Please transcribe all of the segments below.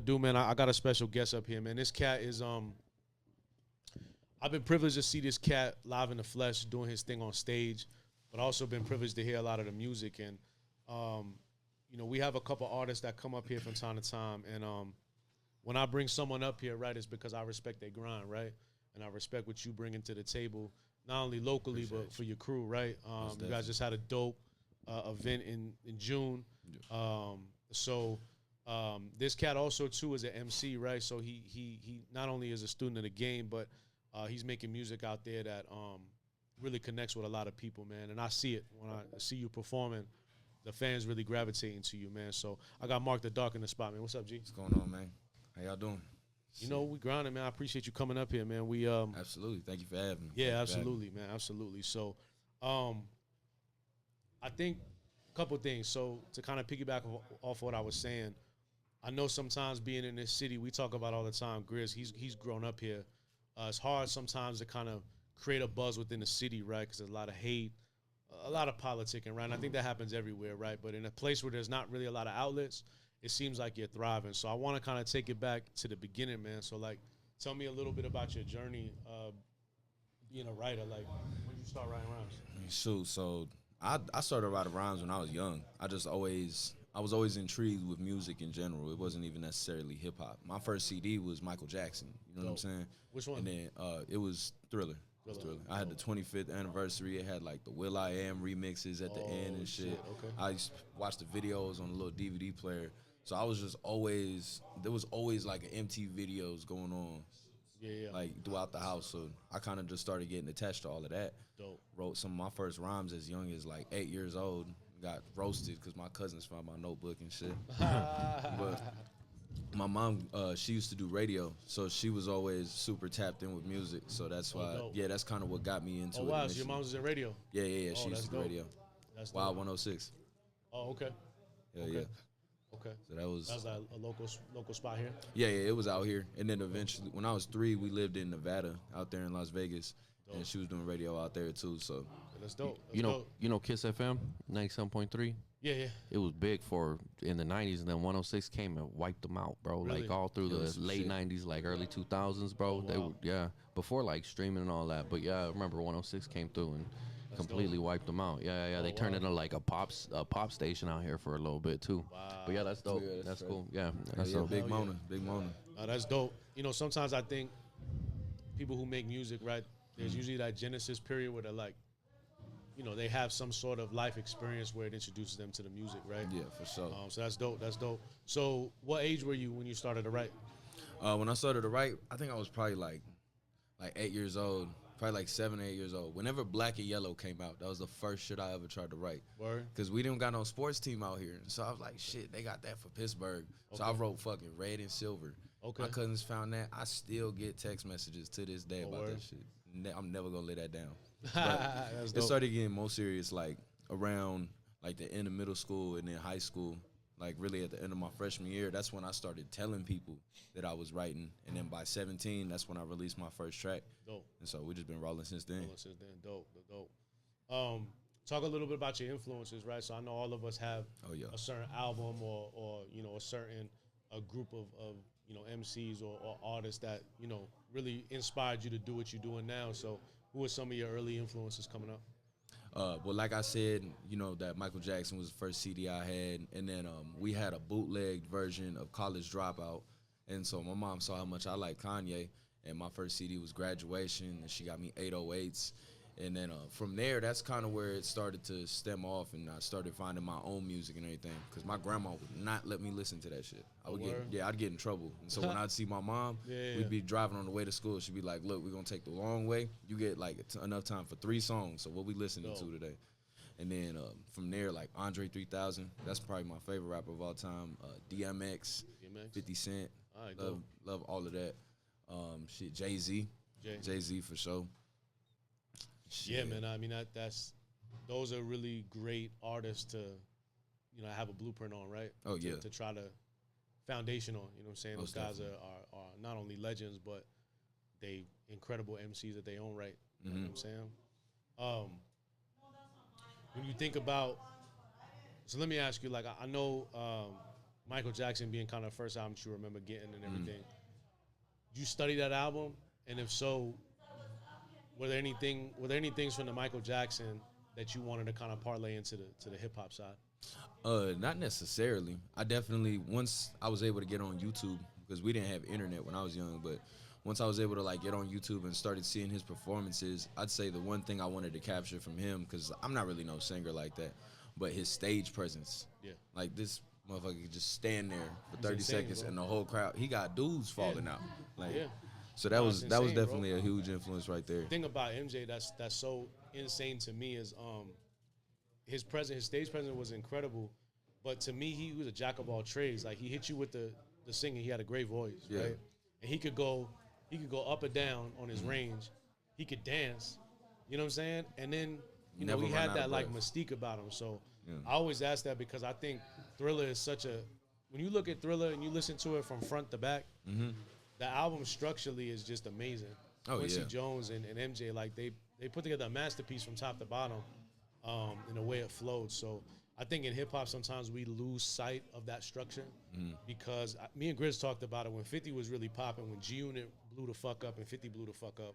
Dude, man, I got a special guest up here, man. This cat is I've been privileged to see this cat live in the flesh doing his thing on stage, but also been privileged to hear a lot of the music. And you know, we have a couple artists that come up here from time to time, and when I bring someone up here, right, it's because I respect their grind, right, and I respect what you bringing to the table, not only locally but for your crew, right. You guys just had a dope event in June, so. This cat also too is an MC, right? So he not only is a student of the game, but he's making music out there that really connects with a lot of people, man. And I see it when I see you performing. The fans really gravitating to you, man. So I got Mark the Dark in the spot, man. What's up, G? What's going on, man? How y'all doing? You know, we grinding, man. I appreciate you coming up here, man. We absolutely. Thank you for having me. Yeah, absolutely, man. Absolutely. So I think a couple things. So to kind of piggyback off what I was saying, I know sometimes being in this city, we talk about all the time, Grizz, he's grown up here. It's hard sometimes to kind of create a buzz within the city, right? Because there's a lot of hate, a lot of politicking, right? And I think that happens everywhere, right? But in a place where there's not really a lot of outlets, it seems like you're thriving. So I want to kind of take it back to the beginning, man. So, like, tell me a little bit about your journey being a writer. Like, when did you start writing rhymes? Shoot, so I started writing rhymes when I was young. I was always intrigued with music in general. It wasn't even necessarily hip-hop. My first CD was Michael Jackson. You know what I'm saying? Which one? And then it was Thriller. I had the 25th anniversary. It had, like, the Will I Am remixes at the end and shit. Okay. I used to watch the videos on the little DVD player. So I was just always – there was always, like, MTV videos going on. Yeah. Like, throughout the house. So I kind of just started getting attached to all of that. Dope. Wrote some of my first rhymes as young as, like, 8 years old. Got roasted because my cousins found my notebook and shit. But my mom, she used to do radio, so she was always super tapped in with music. So that's why, that's kind of what got me into it. Oh, wow, so your mom was in radio? Yeah, she used to do radio. That's Wild 106. Oh, okay. Yeah. Okay. So that was a local spot here? Yeah, it was out here. And then eventually, when I was 3, we lived in Nevada, out there in Las Vegas. Dope. And she was doing radio out there too, so. That's dope. You know Kiss FM 97.3? Yeah. It was big in the 90s, and then 106 came and wiped them out, bro. Really? Like all through the late 90s, like early 2000s, bro. Oh, wow. They were, before like streaming and all that. But yeah, I remember 106 came through and completely wiped them out. Yeah. They turned into like a pop station out here for a little bit too. Wow. But yeah, that's dope. Yeah, that's right. cool. Yeah, that's dope. Big Mona. That's dope. You know, sometimes I think people who make music, right, there's usually that genesis period where they're like, you know, they have some sort of life experience where it introduces them to the music, right? Yeah, for sure. So that's dope. So what age were you when you started to write? When I started to write, I think I was probably like 8 years old, probably like 7 or 8 years old. Whenever Black and Yellow came out, that was the first shit I ever tried to write. Word? Because we didn't got no sports team out here. So I was like, shit, they got that for Pittsburgh. Okay. So I wrote fucking Red and Silver. Okay. My cousins found that. I still get text messages to this day about that shit. I'm never going to lay that down. But it started getting more serious like around like the end of middle school and then high school. Like really at the end of my freshman year, that's when I started telling people that I was writing. And then by 17, that's when I released my first track. Dope. And so we just been rolling since then. Dope. Talk a little bit about your influences, right? So I know all of us have a certain album or you know, a group of you know, MCs or artists that, you know, really inspired you to do what you're doing now. So who are some of your early influences coming up? Well, like I said, you know, that Michael Jackson was the first CD I had. And then we had a bootlegged version of College Dropout. And so my mom saw how much I like Kanye. And my first CD was Graduation. And she got me 808s. And then from there, that's kind of where it started to stem off, and I started finding my own music and everything. Because my grandma would not let me listen to that shit. I'd get in trouble. And so when I'd see my mom, we'd be driving on the way to school. She'd be like, "Look, we're gonna take the long way. You get like enough time for 3 songs. So what we listening to today?" And then from there, like Andre 3000, that's probably my favorite rapper of all time. DMX, 50 Cent, love all of that. Jay-Z for sure. Yeah, man. I mean, those are really great artists to, have a blueprint on, right? Oh, yeah. To try to foundation on, you know what I'm saying? Those guys are not only legends, but they incredible MCs that they own right. You know what I'm saying? When you think about, so let me ask you, like, I know Michael Jackson being kind of the first album you remember getting and everything. Did you study that album? And if so, were there any things from the Michael Jackson that you wanted to kind of parlay into the hip hop side? Not necessarily. I definitely, once I was able to get on YouTube, because we didn't have internet when I was young, but once I was able to like get on YouTube and started seeing his performances, I'd say the one thing I wanted to capture from him, because I'm not really no singer like that, but his stage presence. Yeah. Like this motherfucker could just stand there for 30 seconds and the whole crowd, he got dudes falling out. Like, so that was definitely a huge influence right there. The thing about MJ that's so insane to me is his stage presence was incredible, but to me he was a jack of all trades. Like he hit you with the singing, he had a great voice, right? And he could go up and down on his range. He could dance, you know what I'm saying? And then he had that like mystique about him. So I always ask that because I think Thriller is when you look at Thriller and you listen to it from front to back, the album structurally is just amazing. Quincy Jones and MJ, like they put together a masterpiece from top to bottom in the way it flowed. So I think in hip hop sometimes we lose sight of that structure because me and Grizz talked about it when 50 was really popping, when G Unit blew the fuck up and 50 blew the fuck up.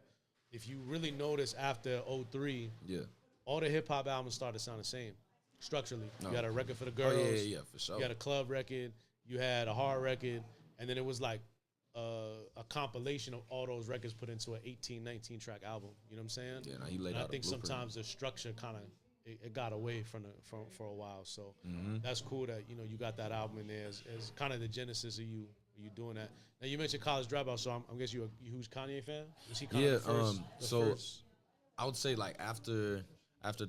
If you really notice after 03, all the hip hop albums started to sound the same structurally. You had a record for the girls. For sure. You had a club record. You had a hard record, and then it was like a compilation of all those records put into an 18, 19 track album. You know what I'm saying? Yeah, he laid out I think sometimes the structure kind of it got away from for a while. So that's cool that you got that album in there as kind of the genesis of you doing that. Now you mentioned College Dropout, so I'm guessing you a huge Kanye fan. Was he kind of the first? I would say like after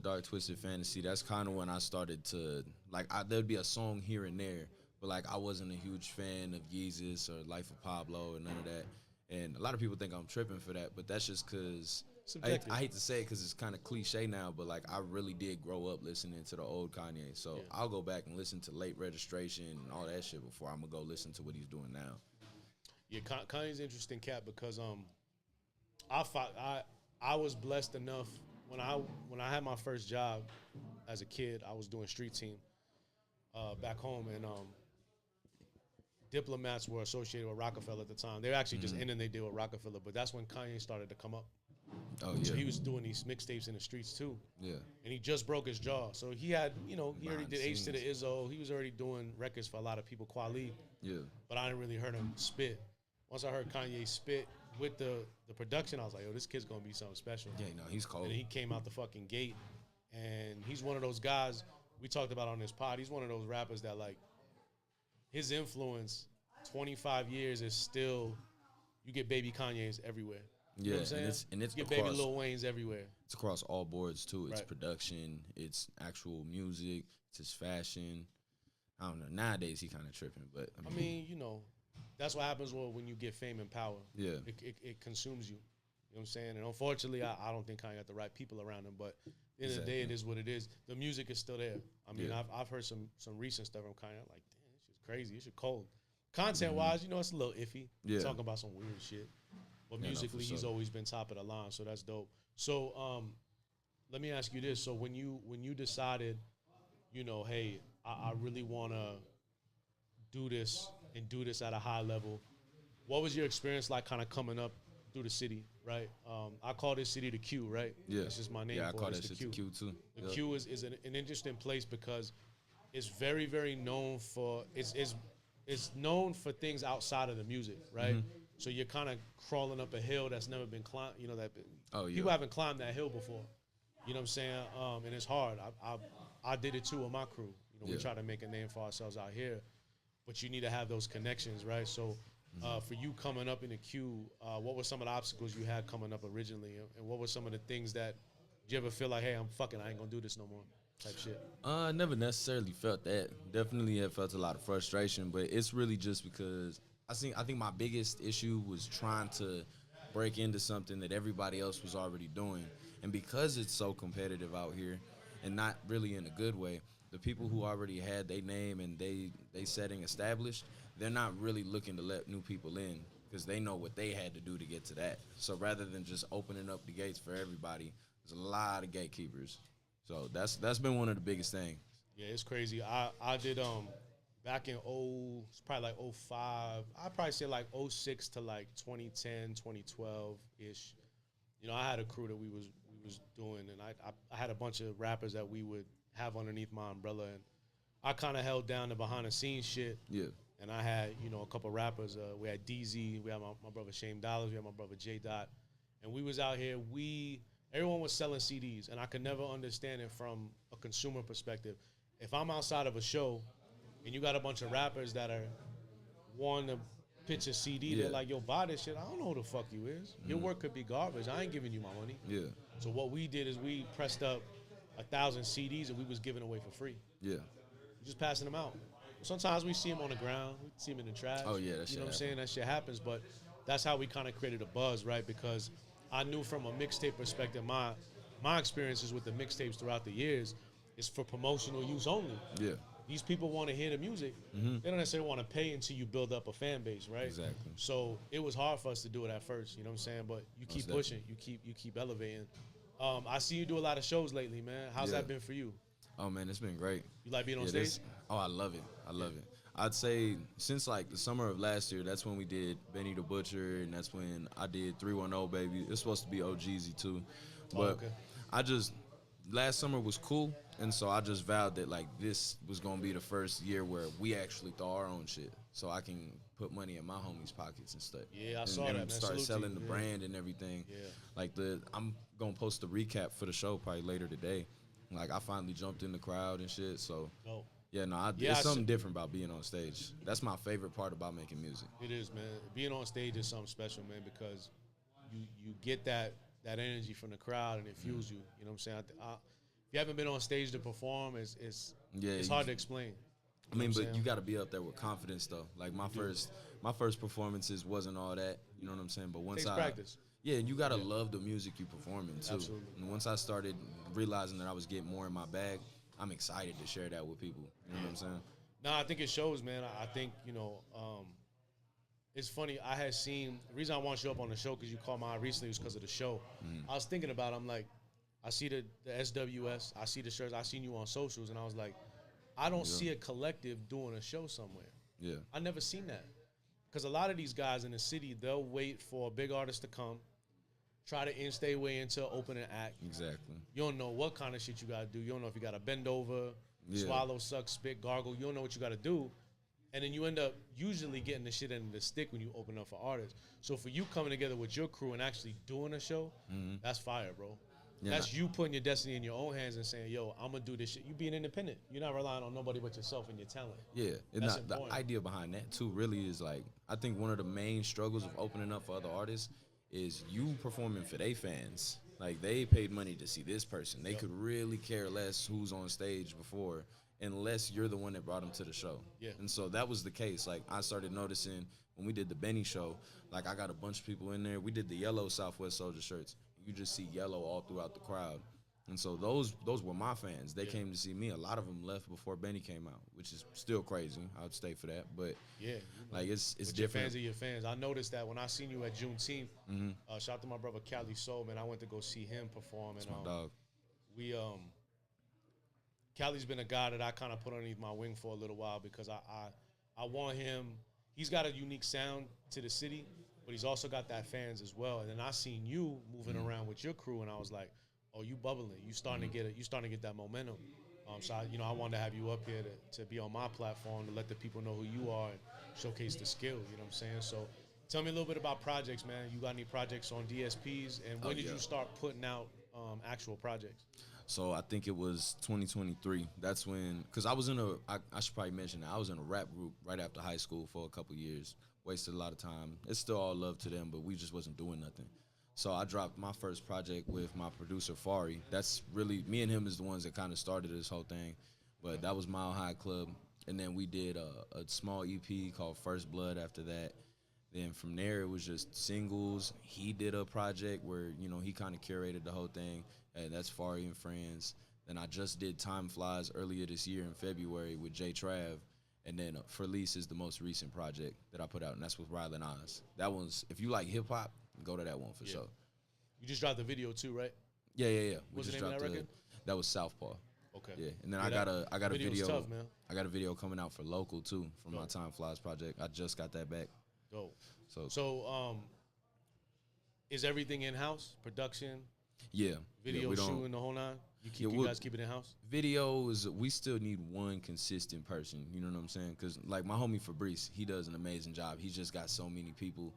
Dark Twisted Fantasy, that's kind of when I started to like there'd be a song here and there. But, like, I wasn't a huge fan of Yeezus or Life of Pablo or none of that. And a lot of people think I'm tripping for that, but that's just because I hate to say it because it's kind of cliche now, but, like, I really did grow up listening to the old Kanye. So I'll go back and listen to Late Registration and all that shit before I'm going to go listen to what he's doing now. Yeah, Kanye's an interesting cat because I was blessed enough when I had my first job as a kid, I was doing street team back home, and Diplomats were associated with Rockefeller at the time. They were actually just ending their deal with Rockefeller, but that's when Kanye started to come up. Oh, yeah. So he was doing these mixtapes in the streets too. Yeah. And he just broke his jaw. So he had, he already did H to the Izzo. He was already doing records for a lot of people, Kweli. Yeah. But I didn't really heard him spit. Once I heard Kanye spit with the production, I was like, yo, this kid's going to be something special. Yeah, he's cold. And he came out the fucking gate. And he's one of those guys we talked about on this pod. He's one of those rappers that, like, his influence, 25 years, is still, you get baby Kanye's everywhere. You know what I'm saying? And it's you get across, baby Lil Wayne's everywhere. It's across all boards, too. It's right. production, it's actual music, it's his fashion. I don't know. Nowadays, he kind of tripping, but... I mean, that's what happens when you get fame and power. Yeah. It consumes you. You know what I'm saying? And unfortunately, I don't think Kanye got the right people around him, but at the end of the day, it is what it is. The music is still there. I mean, I've heard some recent stuff from Kanye. I'm like, damn, this shit's crazy. This shit cold. Content-wise, it's a little iffy. Yeah. Talking about some weird shit. But musically, he's always been top of the line, so that's dope. So let me ask you this. So when you decided, hey, I really want to do this and do this at a high level, what was your experience like kind of coming up through the city, right? I call this city the Q, right? Yeah. That's just my name. Yeah, I call it. that shit the Q, too. The Q is an interesting place because it's very, very known for, it's known for things outside of the music, right? Mm-hmm. So you're kind of crawling up a hill that's never been climbed, people haven't climbed that hill before. You know what I'm saying? And it's hard. I did it too with my crew. You know, we try to make a name for ourselves out here, but you need to have those connections, right? So for you coming up in the queue, what were some of the obstacles you had coming up originally, and what were some of the things that did you ever feel like, hey, I ain't gonna do this no more type shit? I never necessarily felt that. Definitely have felt a lot of frustration, but it's really just because I think my biggest issue was trying to break into something that everybody else was already doing. And because it's so competitive out here, and not really in a good way, the people who already had their name and they setting established, they're not really looking to let new people in because they know what they had to do to get to that. So rather than just opening up the gates for everybody, there's a lot of gatekeepers. So that's been one of the biggest things. Yeah, it's crazy. I did back in it's probably like '05. I'd probably say like '06 to like 2010, 2012-ish. You know, I had a crew that we was doing, and I had a bunch of rappers that we would have underneath my umbrella, and I kind of held down the behind the scenes shit. Yeah. And I had, you know, a couple rappers. We had DZ, we had my brother Shame Dollars, we had my brother J Dot, and we was out here. Everyone was selling CDs, and I could never understand it from a consumer perspective. If I'm outside of a show, and you got a bunch of rappers that are wanting to pitch a CD, they're like, yo, buy this shit. I don't know who the fuck you is. Your work could be garbage. I ain't giving you my money. Yeah. So what we did is we pressed up 1,000 CDs, and we was giving away for free. Yeah. Just passing them out. Sometimes we see them on the ground. We see them in the trash. Oh, yeah, that shit You know what I'm saying? happens. That shit happens, but that's how we kind of created a buzz, right? Because I knew from a mixtape perspective, my experiences with the mixtapes throughout the years is for promotional use only. Yeah. These people want to hear the music. They don't necessarily want to pay until you build up a fan base, right? Exactly. So it was hard for us to do it at first, you know what I'm saying? But you keep pushing, you keep elevating. I see you do a lot of shows lately, man. How's that been for you? Oh, man, it's been great. You like being on stage? I love it. I love it. I'd say since like the summer of last year, that's when we did Benny the Butcher, and that's when I did 310 Baby. It's supposed to be OGZ too. But last summer was cool, and so I just vowed that like this was gonna be the first year where we actually throw our own shit, so I can put money in my homies' pockets and stuff. Yeah, I saw that, man. Start Salute selling to the you. brand and everything. Yeah. Like I'm gonna post a recap for the show probably later today. Like I finally jumped in the crowd and shit, so. No. Yeah, no, it's something different about being on stage. That's my favorite part about making music. It is, man. Being on stage is something special, man, because you get that energy from the crowd and it fuels you. You know what I'm saying? If you haven't been on stage to perform, it's hard to explain. I mean, but you got to be up there with confidence, though. Like my first performances wasn't all that. You know what I'm saying? But once Takes practice. Yeah, and you got to love the music you performing, too. Absolutely. And once I started realizing that I was getting more in my bag, I'm excited to share that with people. You know what I'm saying? No, I think it shows, man. I think, you know, it's funny. I had seen, the reason I want you up on the show, because you called my eye recently, was because of the show. I was thinking about it. I'm like, I see the SWS, I see the shirts, I seen you on socials, and I was like, I don't see a collective doing a show somewhere. Yeah. I never seen that. Because a lot of these guys in the city, they'll wait for a big artist to come, try to inch their way into an opening act. Exactly. You don't know what kind of shit you got to do. You don't know if you got to bend over, swallow, suck, spit, gargle. You don't know what you got to do. And then you end up usually getting the shit in the stick when you open up for artists. So for you coming together with your crew and actually doing a show, that's fire, bro. Yeah. That's you putting your destiny in your own hands and saying, yo, I'm going to do this shit. You being independent. You're not relying on nobody but yourself and your talent. Yeah. And the idea behind that, too, really is like, I think one of the main struggles of opening up for other artists is you performing for their fans. Like, they paid money to see this person. They could really care less who's on stage before unless you're the one that brought them to the show. Yeah. And so that was the case. Like, I started noticing when we did the Benny show, like, I got a bunch of people in there. We did the yellow Southwest Soldier shirts. You just see yellow all throughout the crowd. And so those were my fans. They came to see me. A lot of them left before Benny came out, which is still crazy. I would stay for that. But, like, it's different. Your fans are your fans. I noticed that when I seen you at Juneteenth, shout out to my brother Cali Soul, man. I went to go see him perform. And, that's my dog. Cali's been a guy that I kind of put underneath my wing for a little while because I want him. He's got a unique sound to the city, but he's also got that fans as well. And then I seen you moving around with your crew, and I was like, oh, you bubbling. You starting to get it. You starting to get that momentum. So I wanted to have you up here to be on my platform to let the people know who you are and showcase the skills. You know what I'm saying? So tell me a little bit about projects, man. You got any projects on DSPs, and when did you start putting out actual projects? So I think it was 2023. That's when, because I was I should probably mention that I was in a rap group right after high school for a couple years. Wasted a lot of time. It's still all love to them, but we just wasn't doing nothing. So I dropped my first project with my producer, Fari. That's really, me and him is the ones that kind of started this whole thing. But that was Mile High Club. And then we did a small EP called First Blood after that. Then from there, it was just singles. He did a project where, you know, he kind of curated the whole thing. And that's Fari and Friends. Then I just did Time Flies earlier this year in February with Jay Trav. And then Furlease is the most recent project that I put out, and that's with Rylan Oz. That one's, if you like hip-hop, go to that one for sure. You just dropped the video too, right? Yeah. What's the name of that record? That was Southpaw. Okay. Yeah, and then I got a video. Tough, man. I got a video coming out for Local too from my Time Flies project. I just got that back. Dope. So is everything in house? Production? Yeah. Video shooting the whole nine? You guys keep it in house? Videos, we still need one consistent person. You know what I'm saying? Because like my homie Fabrice, he does an amazing job. He's just got so many people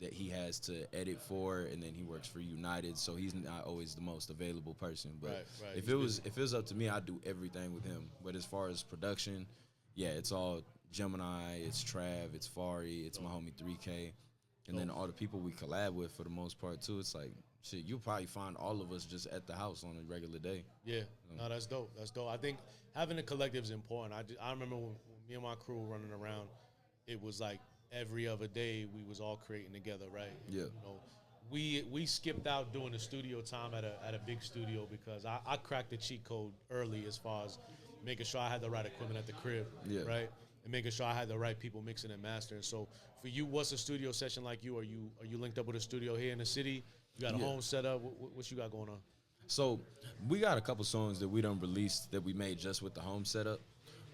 that he has to edit for, and then he works for United, so he's not always the most available person. But right. if it was up to me, I'd do everything with him. But as far as production, yeah, it's all Gemini, it's Trav, it's Fari, it's my homie 3K, and then all the people we collab with for the most part too. It's like, shit, you'll probably find all of us just at the house on a regular day. Yeah, no, that's dope. That's dope. I think having a collective is important. I remember when me and my crew were running around, it was like every other day we was all creating together, right? Yeah. You know, we skipped out doing the studio time at a big studio because I cracked the cheat code early as far as making sure I had the right equipment at the crib, right? And making sure I had the right people mixing and mastering. So for you, what's a studio session like you? Are you linked up with a studio here in the city? You got a home set up? What you got going on? So we got a couple songs that we done released that we made just with the home setup.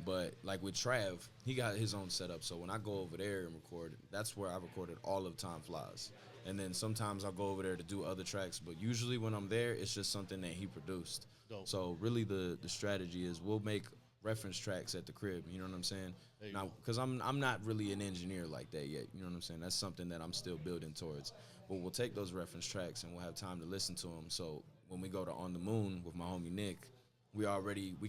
But like with Trav, he got his own setup. So when I go over there and record, that's where I recorded all of Time Flies. And then sometimes I'll go over there to do other tracks. But usually when I'm there, it's just something that he produced. Dope. So really the strategy is we'll make reference tracks at the crib. You know what I'm saying? Now, because I'm not really an engineer like that yet. You know what I'm saying? That's something that I'm still building towards. But we'll take those reference tracks and we'll have time to listen to them. So when we go to On the Moon with my homie Nick, we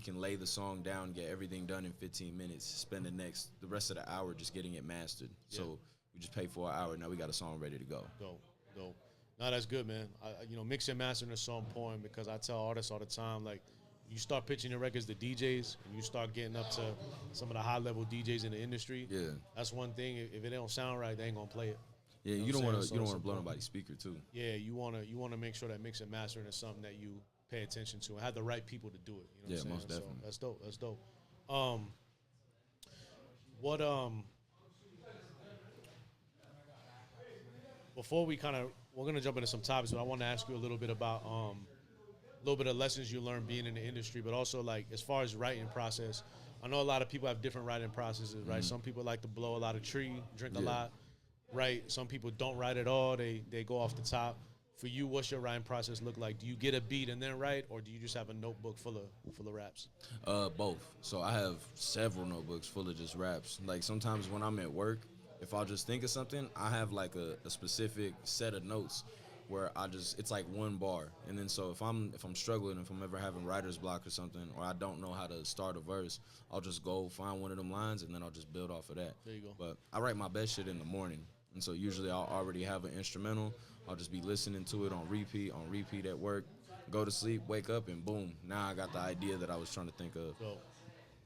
can lay the song down, get everything done in 15 minutes, spend the rest of the hour just getting it mastered. Yeah. So we just pay for an hour. Now we got a song ready to go. Dope. No, that's good, man. Mixing and mastering is so important because I tell artists all the time, like, you start pitching your records to DJs and you start getting up to some of the high-level DJs in the industry. Yeah. That's one thing. If it don't sound right, they ain't gonna play it. Yeah, you don't want to blow nobody's speaker too. Yeah, you want to make sure that mix and mastering is something that you pay attention to and have the right people to do it. You know what I'm saying? Most definitely. So that's dope. Before we're gonna jump into some topics, but I want to ask you a little bit about a little bit of lessons you learned being in the industry, but also like as far as writing process. I know a lot of people have different writing processes, right? Some people like to blow a lot of tree, drink a lot, right? Some people don't write at all; they go off the top. For you, what's your writing process look like? Do you get a beat and then write, or do you just have a notebook full of raps? Both. So I have several notebooks full of just raps. Like sometimes when I'm at work, if I'll just think of something, I have like a specific set of notes where it's like one bar. And then so if I'm struggling, if I'm ever having writer's block or something, or I don't know how to start a verse, I'll just go find one of them lines and then I'll just build off of that. There you go. But I write my best shit in the morning. And so usually I'll already have an instrumental. I'll just be listening to it on repeat at work, go to sleep, wake up, and boom, now I got the idea that I was trying to think of. Dope.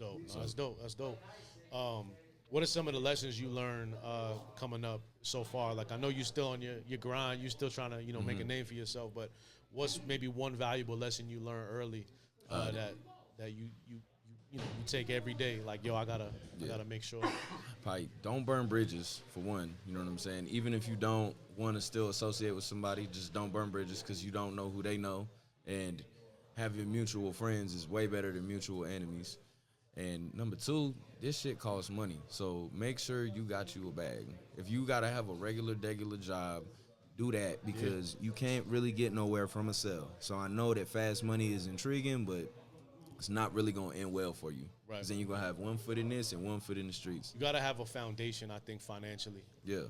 No, that's dope. What are some of the lessons you learned coming up so far? Like, I know you're still on your grind. You're still trying to, make a name for yourself. But what's maybe one valuable lesson you learned early that you take every day? Like, yo, I gotta make sure. Probably don't burn bridges, for one. You know what I'm saying? Even if you don't want to still associate with somebody, just don't burn bridges because you don't know who they know. And having mutual friends is way better than mutual enemies. And number two, this shit costs money. So make sure you got you a bag. If you got to have a regular job, do that because you can't really get nowhere from a cell. So I know that fast money is intriguing, but it's not really going to end well for you. Right. Because then you're going to have one foot in this and one foot in the streets. You got to have a foundation, I think, financially. Yeah.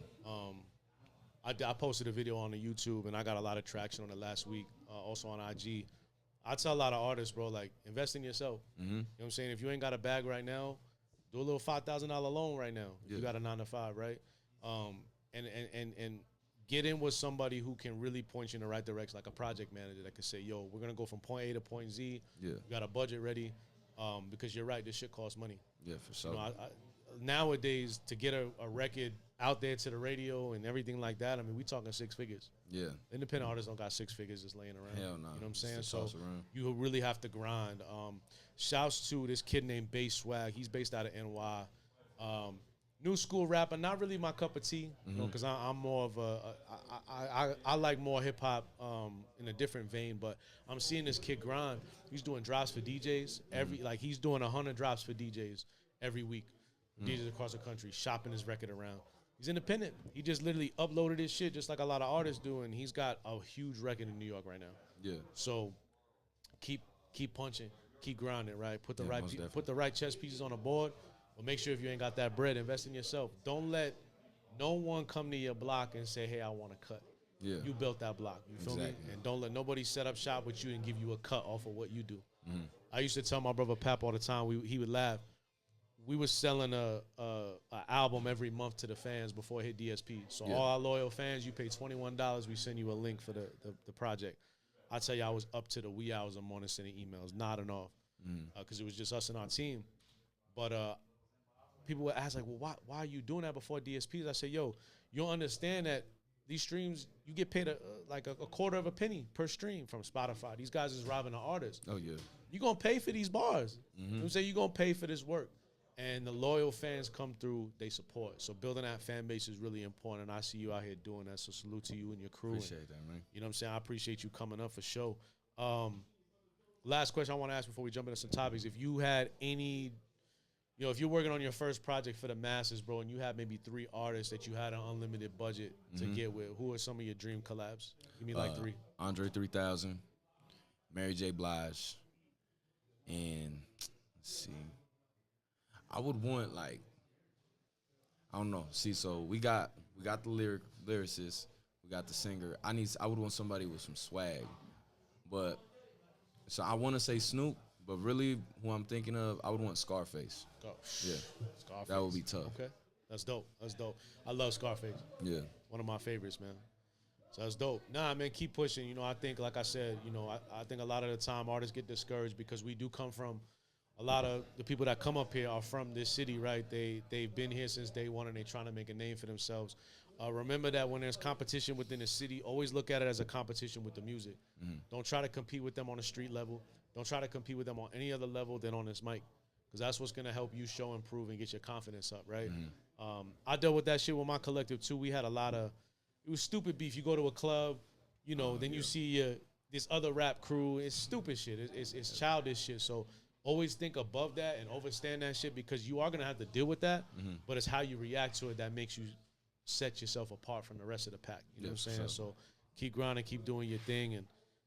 I posted a video on the YouTube, and I got a lot of traction on it last week, also on IG. I tell a lot of artists, bro, like, invest in yourself. Mm-hmm. You know what I'm saying? If you ain't got a bag right now, do a little $5,000 loan right now. If you got a 9-to-5, right? And get in with somebody who can really point you in the right direction, like a project manager that could say, yo, we're going to go from point A to point Z. Yeah. You got a budget ready. Because you're right, this shit costs money. Yeah, for sure. You know, nowadays, to get a record out there to the radio and everything like that, I mean, we talking 6 figures. Yeah. Independent artists don't got 6 figures just laying around. Hell no. You know what I'm saying? So you really have to grind. Shouts to this kid named Bass Swag. He's based out of NY. New school rapper, not really my cup of tea, you know, because I'm more of I like more hip hop in a different vein. But I'm seeing this kid grind. He's doing drops for DJs like he's doing 100 drops for DJs every week. DJs across the country, shopping his record around. He's independent. He just literally uploaded his shit just like a lot of artists do, and he's got a huge record in New York right now. Yeah. So keep punching, keep grinding, right? Put the right chess pieces on the board. But make sure if you ain't got that bread, invest in yourself. Don't let no one come to your block and say, hey, I want a cut. Yeah. You built that block. You feel me? And don't let nobody set up shop with you and give you a cut off of what you do. I used to tell my brother Pap all the time, he would laugh. We were selling a album every month to the fans before it hit DSP. So all our loyal fans, you pay $21, we send you a link for the project. I tell you, I was up to the wee hours of the morning sending emails, nodding off, because it was just us and our team. But people would ask, like, well, why are you doing that before DSPs? I say, yo, you don't understand that these streams, you get paid like a quarter of a penny per stream from Spotify. These guys is robbing the artists. Oh, yeah. You're going to pay for these bars. You know what I'm saying? You're going to pay for this work. And the loyal fans come through, they support. So building that fan base is really important, and I see you out here doing that. So salute to you and your crew. Appreciate that, man. You know what I'm saying? I appreciate you coming up for sure. Last question I want to ask before we jump into some topics. If you had any, if you're working on your first project for the masses, bro, and you have maybe 3 artists that you had an unlimited budget to get with, who are some of your dream collabs? Give me like 3. Andre 3000, Mary J. Blige, and let's see. I would want, like, I don't know. See, so we got the lyricist, we got the singer. I would want somebody with some swag. But so I want to say Snoop, but really who I'm thinking of, I would want Scarface. Yeah. Scarface. That would be tough. Okay. That's dope. I love Scarface. Yeah. One of my favorites, man. So that's dope. Nah, man, keep pushing. I think, like I said, I think a lot of the time artists get discouraged because we do come from, a lot of the people that come up here are from this city, right? They've been here since day one, and they're trying to make a name for themselves. Remember that when there's competition within the city, always look at it as a competition with the music. Don't try to compete with them on a street level. Don't try to compete with them on any other level than on this mic, because that's what's going to help you show, improve, and get your confidence up, right? I dealt with that shit with my collective, too. We had a lot of – it was stupid beef. You go to a club, then you see this other rap crew. It's stupid shit. It's childish shit. So – always think above that and overstand that shit, because you are going to have to deal with that, but it's how you react to it that makes you set yourself apart from the rest of the pack. You know what I'm saying? So keep grinding, keep doing your thing, and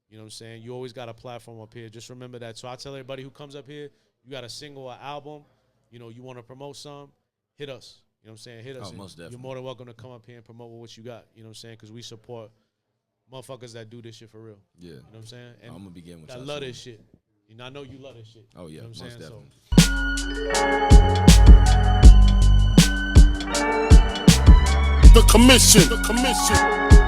you know what I'm saying? You always got a platform up here. Just remember that. So I tell everybody who comes up here, you got a single or album, you want to promote some, hit us. You know what I'm saying? Hit us. Oh, most definitely. You're more than welcome to come up here and promote what you got. You know what I'm saying? Because we support motherfuckers that do this shit for real. Yeah. You know what I'm saying? And I'm going to begin with that love this shit. I know you love this shit. Oh, yeah, you know what I'm most saying? definitely. The Commission.